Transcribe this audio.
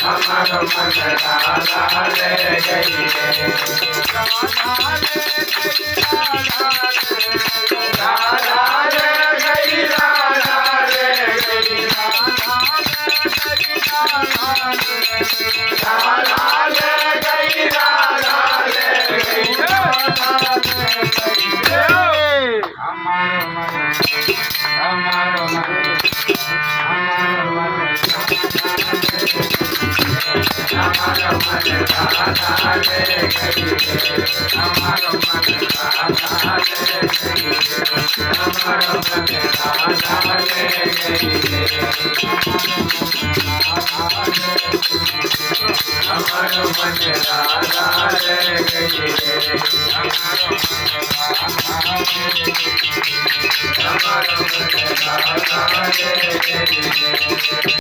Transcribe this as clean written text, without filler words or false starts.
हमारो मन राधा ले गई रे राधा ले गई राधा ले गई राधा ले गई राधा ले गई हमारो मन हमारो मन हमारो मन हमारो मन राधा ले गई हमारो मन राधा ले गई हमारो मन राधा ले गई हमारो मन राधा ले गई हमारो मन राधा ले गई।